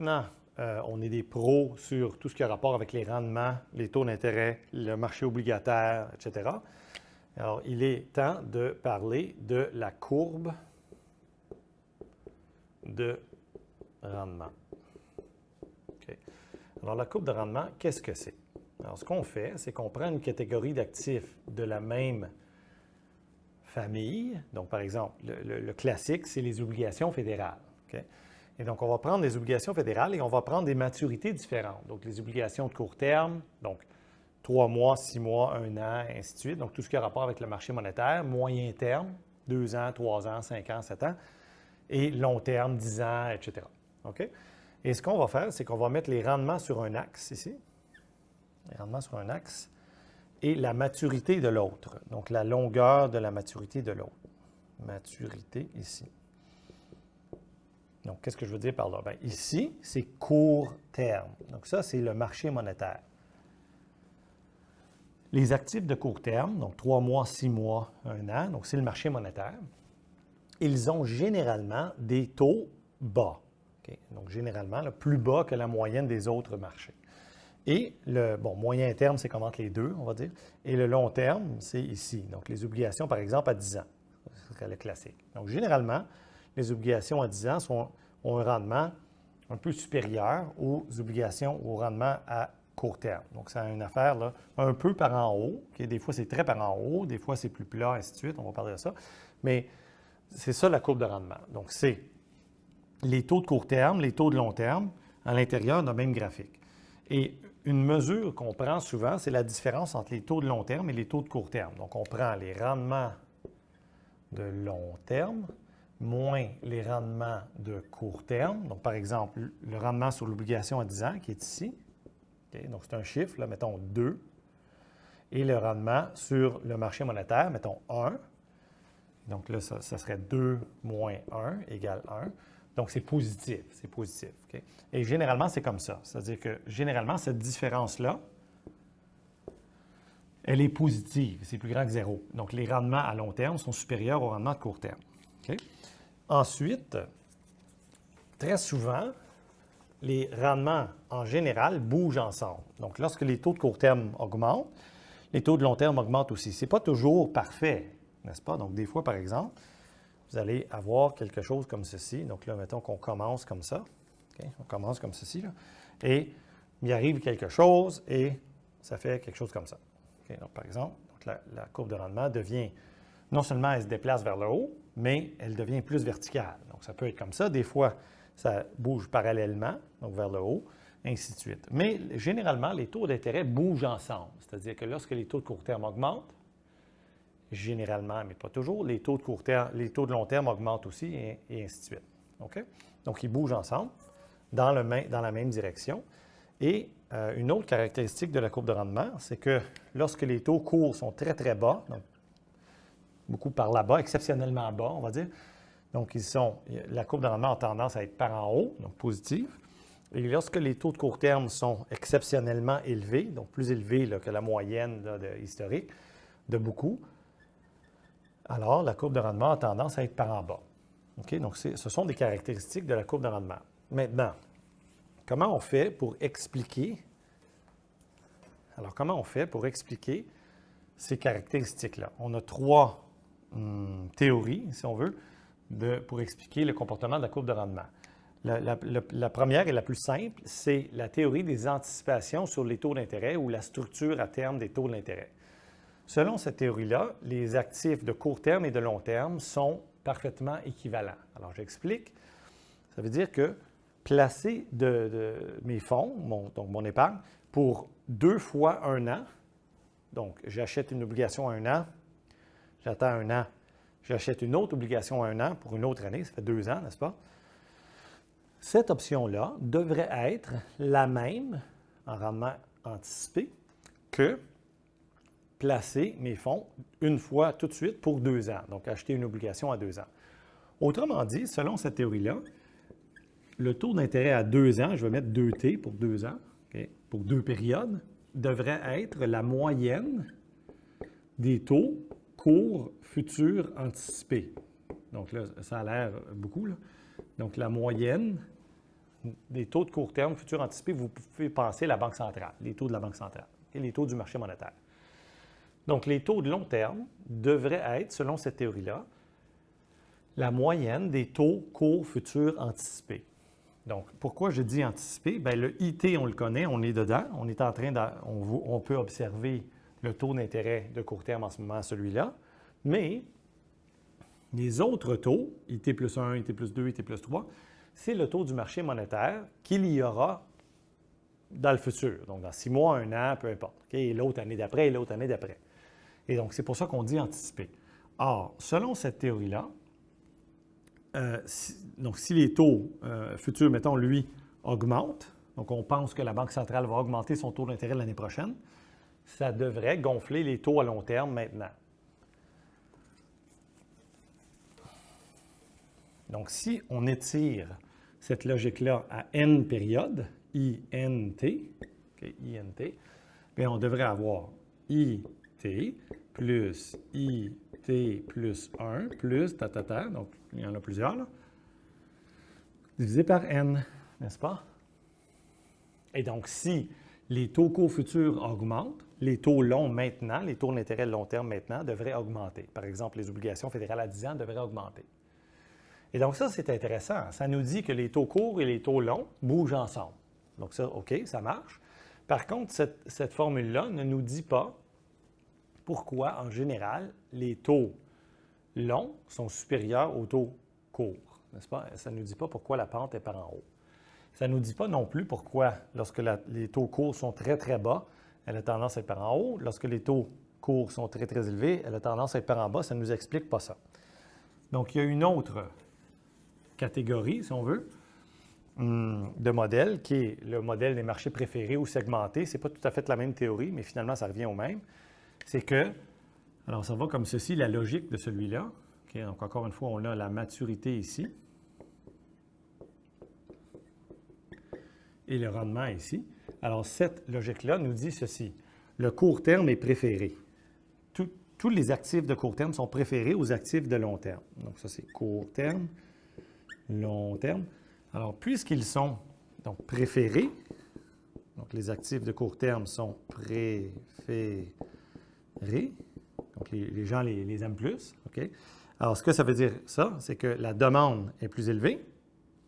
maintenant, on est des pros sur tout ce qui a rapport avec les rendements, les taux d'intérêt, le marché obligataire, etc. Alors, il est temps de parler de la courbe de rendement. Okay. Alors, la courbe de rendement, qu'est-ce que c'est? Alors, ce qu'on fait, c'est qu'on prend une catégorie d'actifs de la même famille. Donc, par exemple, le classique, c'est les obligations fédérales. Okay? Et donc, on va prendre des obligations fédérales et on va prendre des maturités différentes. Donc, les obligations de court terme, donc 3 mois, 6 mois, 1 an, ainsi de suite. Donc, tout ce qui a rapport avec le marché monétaire, moyen terme, 2 ans, 3 ans, 5 ans, 7 ans, et long terme, 10 ans, etc. OK? Et ce qu'on va faire, c'est qu'on va mettre les rendements sur un axe ici. Les rendements sur un axe et la maturité de l'autre. Donc, la longueur de la maturité de l'autre. Maturité ici. Donc, qu'est-ce que je veux dire par là? Bien, ici, c'est court terme. Donc, ça, c'est le marché monétaire. Les actifs de court terme, donc 3 mois, 6 mois, 1 an, donc c'est le marché monétaire, ils ont généralement des taux bas. Okay? Donc, généralement, plus bas que la moyenne des autres marchés. Et le moyen terme, c'est comme entre les deux, on va dire. Et le long terme, c'est ici. Donc, les obligations, par exemple, à 10 ans. Ce serait le classique. Donc, généralement, les obligations à 10 ans ont un rendement un peu supérieur aux obligations au rendement à court terme. Donc, c'est une affaire là, un peu par en haut. Okay? Des fois, c'est très par en haut. Des fois, c'est plus plat, ainsi de suite. On va parler de ça. Mais c'est ça la courbe de rendement. Donc, c'est les taux de court terme, les taux de long terme à l'intérieur d'un même graphique. Et une mesure qu'on prend souvent, c'est la différence entre les taux de long terme et les taux de court terme. Donc, on prend les rendements de long terme moins les rendements de court terme. Donc, par exemple, le rendement sur l'obligation à 10 ans qui est ici. Okay? Donc, c'est un chiffre, là, mettons 2. Et le rendement sur le marché monétaire, mettons 1. Donc là, ça serait 2 moins 1 égale 1. Donc, c'est positif. C'est positif. Okay? Et généralement, c'est comme ça. C'est-à-dire que généralement, cette différence-là, elle est positive. C'est plus grand que 0. Donc, les rendements à long terme sont supérieurs aux rendements de court terme. Okay? Ensuite, très souvent, les rendements en général bougent ensemble. Donc, lorsque les taux de court terme augmentent, les taux de long terme augmentent aussi. Ce n'est pas toujours parfait, n'est-ce pas? Donc, des fois, par exemple, vous allez avoir quelque chose comme ceci. Donc là, mettons qu'on commence comme ça. Okay? On commence comme ceci. Là. Et il arrive quelque chose et ça fait quelque chose comme ça. Okay? Donc, par exemple, la courbe de rendement devient, non seulement elle se déplace vers le haut, mais elle devient plus verticale. Donc, ça peut être comme ça. Des fois, ça bouge parallèlement, donc vers le haut, ainsi de suite. Mais généralement, les taux d'intérêt bougent ensemble. C'est-à-dire que lorsque les taux de court terme augmentent, généralement, mais pas toujours, les taux de court terme, les taux de long terme augmentent aussi et ainsi de suite. Okay? Donc, ils bougent ensemble dans la même direction. Et une autre caractéristique de la courbe de rendement, c'est que lorsque les taux courts sont très, très bas, donc beaucoup par là-bas, exceptionnellement bas, on va dire, donc la courbe de rendement a tendance à être par en haut, donc positive. Et lorsque les taux de court terme sont exceptionnellement élevés, donc plus élevés là, que la moyenne là, historique, de beaucoup, alors la courbe de rendement a tendance à être par en bas. Okay? Donc, ce sont des caractéristiques de la courbe de rendement. Maintenant, comment on fait pour expliquer ces caractéristiques-là? On a 3 théories, si on veut, pour expliquer le comportement de la courbe de rendement. La première et la plus simple, c'est la théorie des anticipations sur les taux d'intérêt ou la structure à terme des taux d'intérêt. Selon cette théorie-là, les actifs de court terme et de long terme sont parfaitement équivalents. Alors, j'explique. Ça veut dire que placer mes fonds, donc mon épargne, pour 2 fois 1 an, donc j'achète une obligation à 1 an, j'attends 1 an, j'achète une autre obligation à 1 an pour une autre année, ça fait 2 ans, n'est-ce pas? Cette option-là devrait être la même en rendement anticipé que placer mes fonds une fois tout de suite pour 2 ans, donc acheter une obligation à 2 ans. Autrement dit, selon cette théorie-là, le taux d'intérêt à 2 ans, je vais mettre 2T pour 2 ans, okay, pour 2 périodes, devrait être la moyenne des taux courts futurs anticipés. Donc là, ça a l'air beaucoup, là. Donc la moyenne des taux de court terme futurs anticipés, vous pouvez penser à la Banque centrale, les taux de la Banque centrale et les taux du marché monétaire. Donc, les taux de long terme devraient être, selon cette théorie-là, la moyenne des taux courts futurs anticipés. Donc, pourquoi je dis anticipé? Bien, le IT, on le connaît, on est dedans, on est en train on peut observer le taux d'intérêt de court terme en ce moment, celui-là, mais les autres taux, IT plus 1, IT plus 2, IT plus 3, c'est le taux du marché monétaire qu'il y aura dans le futur, donc dans 6 mois, 1 an, peu importe, okay? Et l'autre année d'après, et l'autre année d'après. Et donc, c'est pour ça qu'on dit anticipé. Or, selon cette théorie-là, si les taux futurs, mettons, lui, augmentent, donc on pense que la Banque centrale va augmenter son taux d'intérêt l'année prochaine, ça devrait gonfler les taux à long terme maintenant. Donc, si on étire cette logique-là à n périodes, INT, okay, INT, bien, on devrait avoir IT plus IT plus 1 plus donc il y en a plusieurs, là, divisé par n, n'est-ce pas? Et donc, si les taux courts futurs augmentent, les taux longs maintenant, les taux d'intérêt de long terme maintenant devraient augmenter. Par exemple, les obligations fédérales à 10 ans devraient augmenter. Et donc, ça, c'est intéressant. Ça nous dit que les taux courts et les taux longs bougent ensemble. Donc, ça, OK, ça marche. Par contre, cette formule-là ne nous dit pas pourquoi, en général, les taux longs sont supérieurs aux taux courts, n'est-ce pas? Ça ne nous dit pas pourquoi la pente est par en haut. Ça ne nous dit pas non plus pourquoi, lorsque les taux courts sont très, très bas, elle a tendance à être par en haut. Lorsque les taux courts sont très, très élevés, elle a tendance à être par en bas. Ça ne nous explique pas ça. Donc, il y a une autre catégorie, si on veut, de modèle, qui est le modèle des marchés préférés ou segmentés. Ce n'est pas tout à fait la même théorie, mais finalement, ça revient au même. C'est que, alors ça va comme ceci, la logique de celui-là. Okay, donc, encore une fois, on a la maturité ici. Et le rendement ici. Alors, cette logique-là nous dit ceci. Le court terme est préféré. Tous les actifs de court terme sont préférés aux actifs de long terme. Donc, ça, c'est court terme, long terme. Alors, puisqu'ils sont donc préférés, donc les actifs de court terme sont préférés, donc les gens les aiment plus. OK? Alors, ce que ça veut dire, ça, c'est que la demande est plus élevée,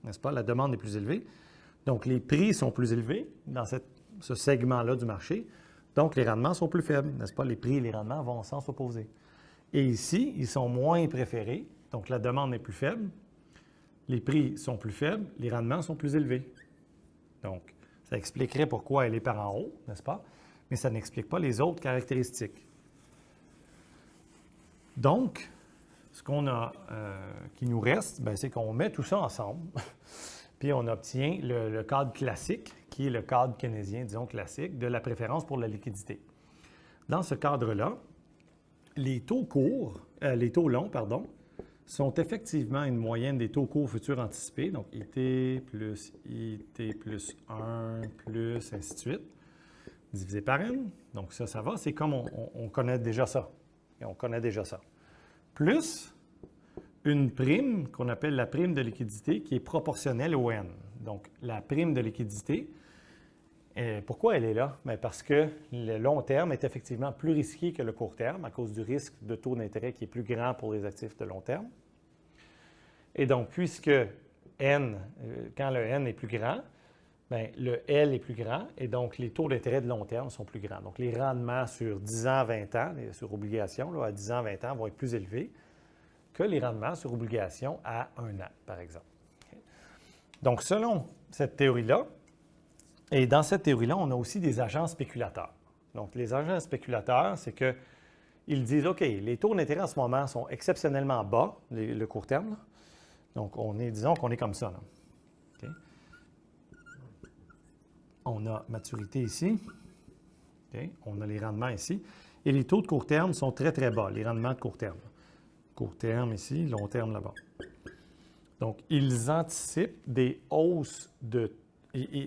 n'est-ce pas? La demande est plus élevée. Donc, les prix sont plus élevés dans ce segment-là du marché. Donc, les rendements sont plus faibles, n'est-ce pas? Les prix et les rendements vont sans s'opposer. Et ici, ils sont moins préférés. Donc, la demande est plus faible. Les prix sont plus faibles. Les rendements sont plus élevés. Donc, ça expliquerait pourquoi elle est par en haut, n'est-ce pas? Mais ça n'explique pas les autres caractéristiques. Donc, ce qu'on a qui nous reste, c'est qu'on met tout ça ensemble. Puis on obtient le cadre classique, qui est le cadre keynésien, disons classique, de la préférence pour la liquidité. Dans ce cadre-là, les taux longs, sont effectivement une moyenne des taux courts futurs anticipés, donc IT plus 1 plus ainsi de suite, divisé par n. Donc ça va, c'est comme on connaît déjà ça. Et on connaît déjà ça. Plus une prime qu'on appelle la prime de liquidité qui est proportionnelle au N. Donc, la prime de liquidité, pourquoi elle est là? Bien, parce que le long terme est effectivement plus risqué que le court terme à cause du risque de taux d'intérêt qui est plus grand pour les actifs de long terme. Et donc, puisque N, quand le N est plus grand, bien, le L est plus grand et donc les taux d'intérêt de long terme sont plus grands. Donc, les rendements sur 10 ans, 20 ans, sur obligations, là, à 10 ans, 20 ans, vont être plus élevés que les rendements sur obligations à 1 an, par exemple. Okay. Donc, selon cette théorie-là, et dans cette théorie-là, on a aussi des agents spéculateurs. Donc, les agents spéculateurs, c'est qu'ils disent, OK, les taux d'intérêt en ce moment sont exceptionnellement bas, le court terme. Là. Donc, disons qu'on est comme ça. Là. Okay. On a maturité ici. Okay. On a les rendements ici. Et les taux de court terme sont très, très bas, les rendements de court terme. Court terme ici, long terme là-bas. Donc, ils anticipent des hausses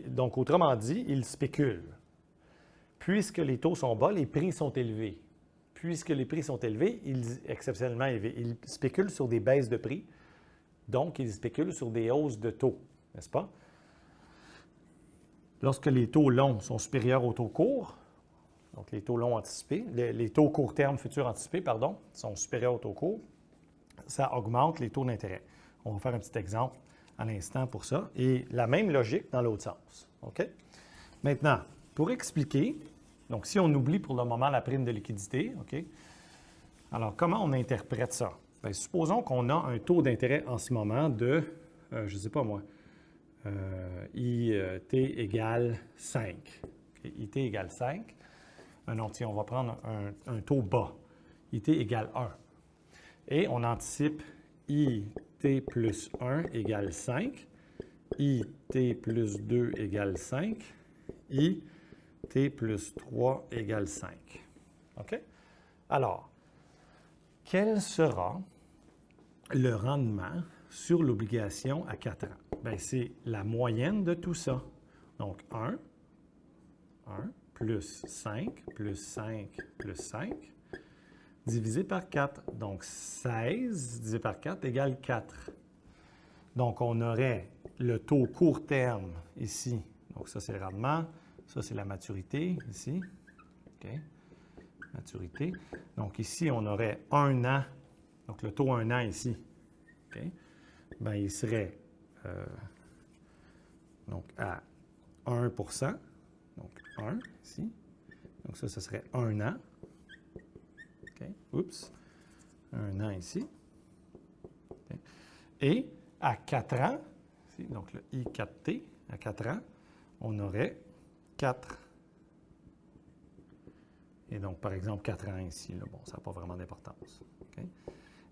donc, autrement dit, ils spéculent. Puisque les taux sont bas, les prix sont élevés. Puisque les prix sont élevés, exceptionnellement élevés, ils spéculent sur des baisses de prix. Donc, ils spéculent sur des hausses de taux, n'est-ce pas? Lorsque les taux longs sont supérieurs aux taux courts, donc les taux longs anticipés, les taux court terme futurs anticipés, pardon, sont supérieurs aux taux courts, ça augmente les taux d'intérêt. On va faire un petit exemple à l'instant pour ça. Et la même logique dans l'autre sens. OK? Maintenant, pour expliquer, donc si on oublie pour le moment la prime de liquidité, OK? Alors, comment on interprète ça? Bien, supposons qu'on a un taux d'intérêt en ce moment de, je ne sais pas moi, IT égale 5. Okay? IT égale 5. Non, tiens, on va prendre un taux bas. IT égale 1. Et on anticipe IT plus 1 égale 5. IT plus 2 égale 5. IT plus 3 égale 5. OK? Alors, quel sera le rendement sur l'obligation à 4 ans? Bien, c'est la moyenne de tout ça. Donc, 1 plus 5 plus 5 plus 5 divisé par 4. Donc, 16 divisé par 4 égale 4. Donc, on aurait le taux court terme ici. Donc, ça, c'est le rendement. Ça, c'est la maturité ici. OK. Maturité. Donc, ici, on aurait 1 an. Donc, le taux 1 an ici. OK. Bien, il serait donc à 1 %. Donc, 1 ici. Donc, ça serait 1 an. OK. Oups. 1 an ici. Okay. Et à 4 ans, ici, donc le I4T, à 4 ans, on aurait 4. Et donc, par exemple, 4 ans ici. Là, bon, ça n'a pas vraiment d'importance. Okay.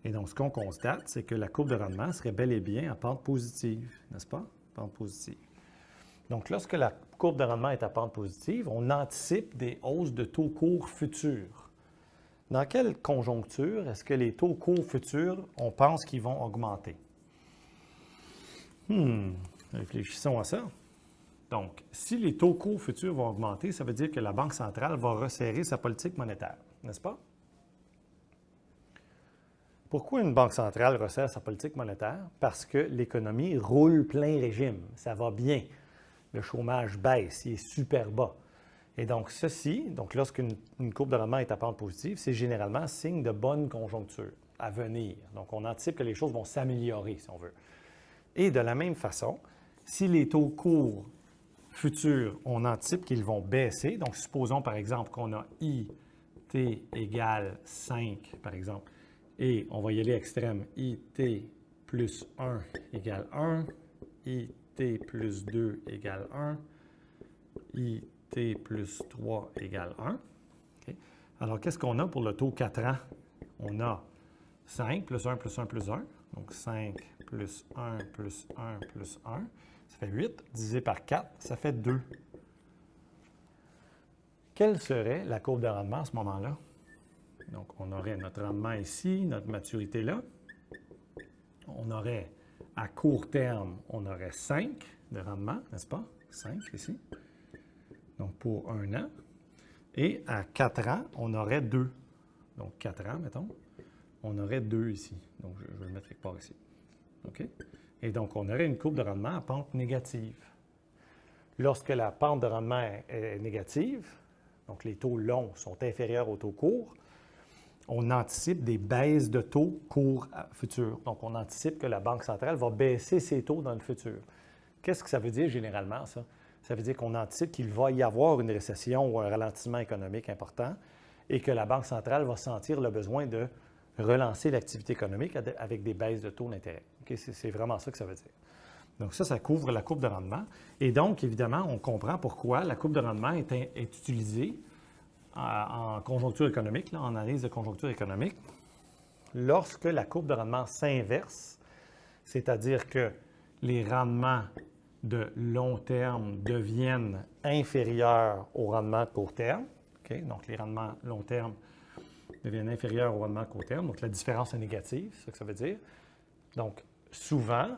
Et donc, ce qu'on constate, c'est que la courbe de rendement serait bel et bien à pente positive, n'est-ce pas? Pente positive. Donc, lorsque la courbe de rendement est à pente positive, on anticipe des hausses de taux courts futurs. Dans quelle conjoncture est-ce que les taux courts futurs, on pense qu'ils vont augmenter? Réfléchissons à ça. Donc, si les taux courts futurs vont augmenter, ça veut dire que la Banque centrale va resserrer sa politique monétaire, n'est-ce pas? Pourquoi une banque centrale resserre sa politique monétaire? Parce que l'économie roule plein régime, ça va bien. Le chômage baisse, il est super bas. Et donc, donc lorsqu'une courbe de rendement est à pente positive, c'est généralement signe de bonne conjoncture à venir. Donc, on anticipe que les choses vont s'améliorer, si on veut. Et de la même façon, si les taux courts futurs, on anticipe qu'ils vont baisser. Donc, supposons par exemple qu'on a IT égale 5, par exemple, et on va y aller extrême, IT plus 1 égale 1, IT plus 2 égale 1, IT plus 3 égale 1. Okay. Alors, qu'est-ce qu'on a pour le taux 4 ans? On a 5 plus 1 plus 1 plus 1. Donc, 5 plus 1 plus 1 plus 1. Ça fait 8. Divisé par 4, ça fait 2. Quelle serait la courbe de rendement à ce moment-là? Donc, on aurait notre rendement ici, notre maturité là. On aurait, à court terme, on aurait 5 de rendement, n'est-ce pas? 5 ici. Donc, pour 1 an. Et à 4 ans, on aurait 2. Donc, 4 ans, mettons. On aurait 2 ici. Donc, je vais le mettre quelque part ici. OK? Et donc, on aurait une courbe de rendement à pente négative. Lorsque la pente de rendement est négative, donc les taux longs sont inférieurs aux taux courts, on anticipe des baisses de taux courts futurs. Donc, on anticipe que la Banque centrale va baisser ses taux dans le futur. Qu'est-ce que ça veut dire généralement, ça? Ça veut dire qu'on anticipe qu'il va y avoir une récession ou un ralentissement économique important et que la Banque centrale va sentir le besoin de relancer l'activité économique avec des baisses de taux d'intérêt. Okay? C'est vraiment ça que ça veut dire. Donc ça couvre la courbe de rendement. Et donc, évidemment, on comprend pourquoi la courbe de rendement est utilisée en conjoncture économique, là, en analyse de conjoncture économique, lorsque la courbe de rendement s'inverse, c'est-à-dire que les rendements de long terme deviennent inférieurs aux rendements de court terme. Okay? Donc, les rendements long terme deviennent inférieurs aux rendements de court terme. Donc, la différence est négative, c'est ça que ça veut dire. Donc, souvent,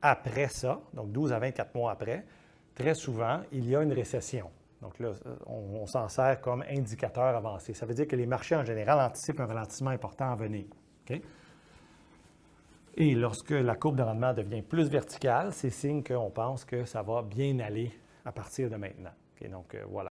après ça, donc 12 à 24 mois après, très souvent, il y a une récession. Donc là, on s'en sert comme indicateur avancé. Ça veut dire que les marchés en général anticipent un ralentissement important à venir. Okay? Et lorsque la courbe de rendement devient plus verticale, c'est signe qu'on pense que ça va bien aller à partir de maintenant. OK, donc, voilà.